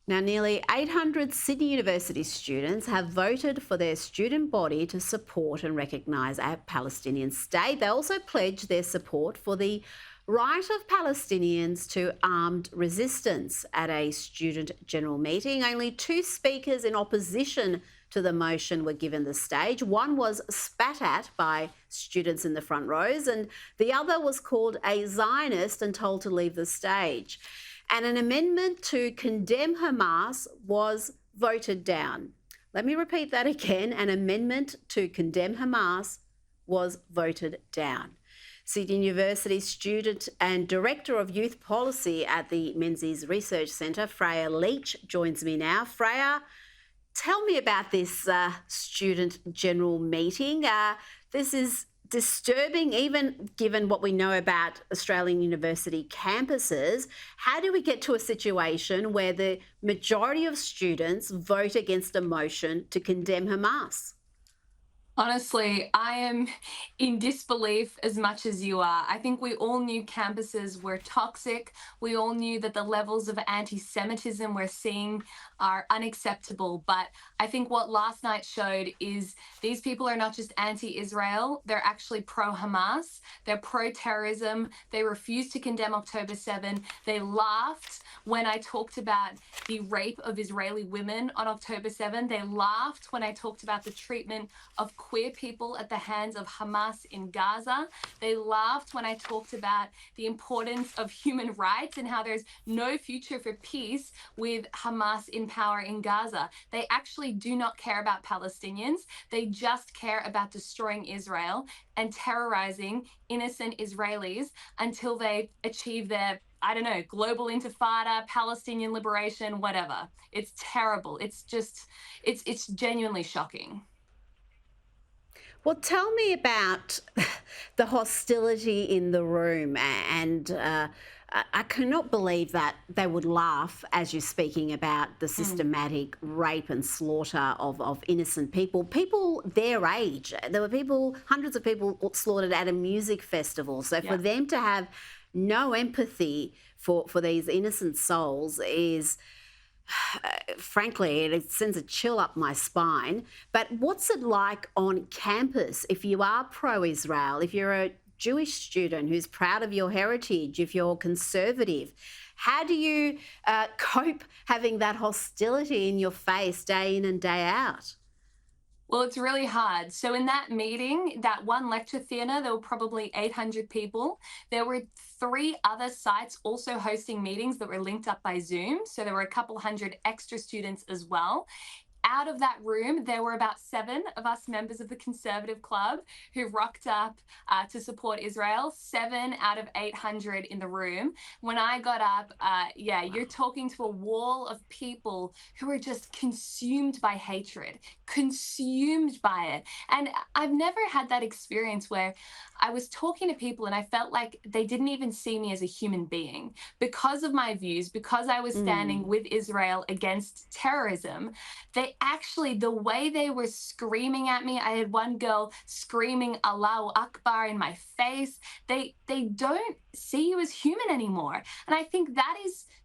Now, nearly 800 Sydney University students have voted for their student body to support and recognise a Palestinian state. They also pledged their support for the right of Palestinians to armed resistance at a student general meeting. Only two speakers in opposition to the motion were given the stage. One was spat at by students in the front rows, and the other was called a Zionist and told to leave the stage. And an amendment to condemn Hamas was voted down. Let me repeat that again. An amendment to condemn Hamas was voted down. Sydney University student and Director of Youth Policy at the Menzies Research Centre, Freya Leach, joins me now. Freya, tell me about this student general meeting. This is disturbing, even given what we know about Australian university campuses. How do we get to a situation where the majority of students vote against a motion to condemn Hamas? Honestly, I am in disbelief as much as you are. I think we all knew campuses were toxic. We all knew that the levels of anti Semitism we're seeing are unacceptable. But I think what last night showed is these people are not just anti Israel, they're actually pro Hamas, they're pro terrorism. They refuse to condemn October 7. They laughed when I talked about the rape of Israeli women on October 7. They laughed when I talked about the treatment of queer people at the hands of Hamas in Gaza. They laughed when I talked about the importance of human rights and how there's no future for peace with Hamas in power in Gaza. They actually do not care about Palestinians. They just care about destroying Israel and terrorizing innocent Israelis until they achieve their, I don't know, global intifada, Palestinian liberation, whatever. It's terrible. It's genuinely shocking. Well, tell me about the hostility in the room. And I cannot believe that they would laugh as you're speaking about the systematic rape and slaughter of innocent people their age. There were people, hundreds of people slaughtered at a music festival. So for Yeah. them to have no empathy for these innocent souls is frankly, it sends a chill up my spine. But what's it like on campus if you are pro Israel, if you're a Jewish student who's proud of your heritage, if you're conservative? How do you cope having that hostility in your face day in and day out? Well, it's really hard. So, in that meeting, that one lecture theatre, there were probably 800 people. There were three other sites also hosting meetings that were linked up by Zoom. So, there were a couple hundred extra students as well. Out of that room, there were about 7 of us members of the Conservative Club who rocked up to support Israel. 7 out of 800 in the room. When I got up, yeah, Wow. you're talking to a wall of people who are just consumed by hatred, consumed by it. And I've never had that experience where I was talking to people and I felt like they didn't even see me as a human being because of my views, because I was standing Mm. with Israel against terrorism. They actually, the way they were screaming at me, I had one girl screaming Allahu Akbar in my face. They don't see you as human anymore. And I think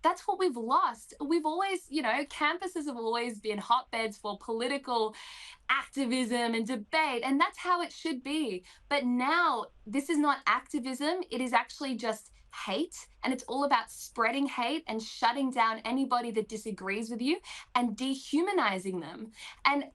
that's what we've lost. We've always, campuses have always been hotbeds for political activism and debate, and that's how it should be. But now this is not activism, it is actually just hate, and it's all about spreading hate and shutting down anybody that disagrees with you and dehumanizing them. And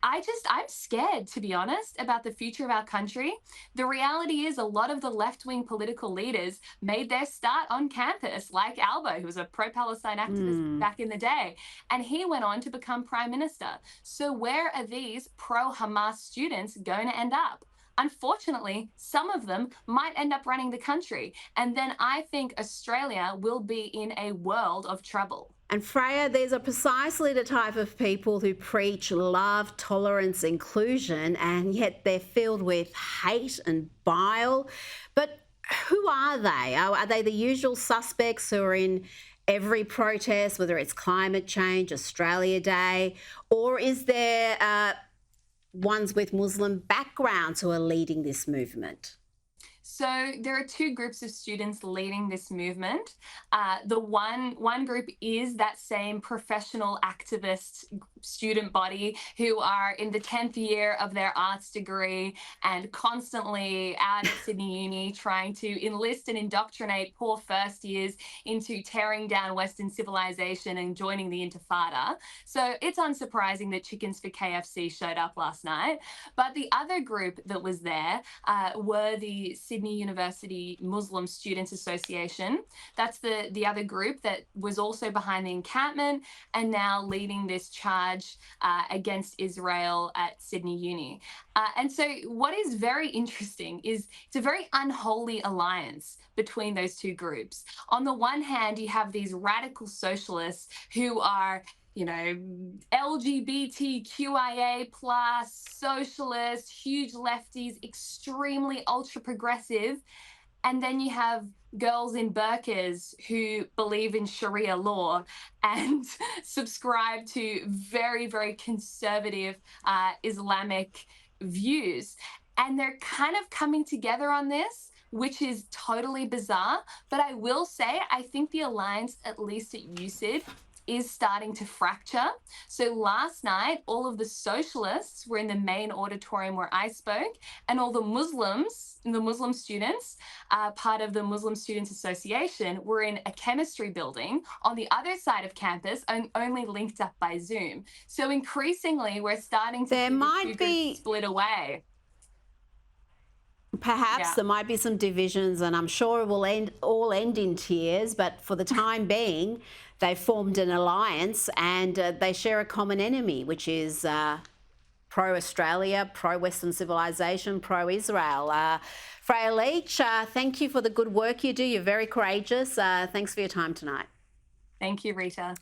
I'm scared, to be honest, about the future of our country. The reality is a lot of the left-wing political leaders made their start on campus, like Albo, who was a pro-Palestine activist Mm. back in the day, and he went on to become prime minister. So where are these pro-Hamas students going to end up? Unfortunately, some of them might end up running the country. And then I think Australia will be in a world of trouble. And Freya, these are precisely the type of people who preach love, tolerance, inclusion, and yet they're filled with hate and bile. But who are they? Are they the usual suspects who are in every protest, whether it's climate change, Australia Day, or is there ones with Muslim backgrounds who are leading this movement? So there are two groups of students leading this movement. The one group is that same professional activist student body who are in the 10th year of their arts degree and constantly out at Sydney Uni trying to enlist and indoctrinate poor first years into tearing down Western civilization and joining the Intifada. So it's unsurprising that Chickens for KFC showed up last night. But the other group that was there were the Sydney University Muslim Students Association. That's the other group that was also behind the encampment and now leading this charge against Israel at Sydney Uni. And so, what is very interesting is it's a very unholy alliance between those two groups. On the one hand, you have these radical socialists who are LGBTQIA plus, socialists, huge lefties, extremely ultra progressive. And then you have girls in burqas who believe in Sharia law and subscribe to very, very conservative Islamic views. And they're kind of coming together on this, which is totally bizarre. But I will say, I think the alliance, at least at USyd, is starting to fracture. So last night, all of the socialists were in the main auditorium where I spoke, and all the Muslims, the Muslim students, part of the Muslim Students Association, were in a chemistry building on the other side of campus and only linked up by Zoom. So increasingly, we're starting to There see the might two be- groups split away. Perhaps Yeah. there might be some divisions, and I'm sure it will all end in tears. But for the time being, they formed an alliance, and they share a common enemy, which is pro-Australia, pro-Western civilization, pro-Israel. Freya Leach, thank you for the good work you do. You're very courageous. Thanks for your time tonight. Thank you, Rita.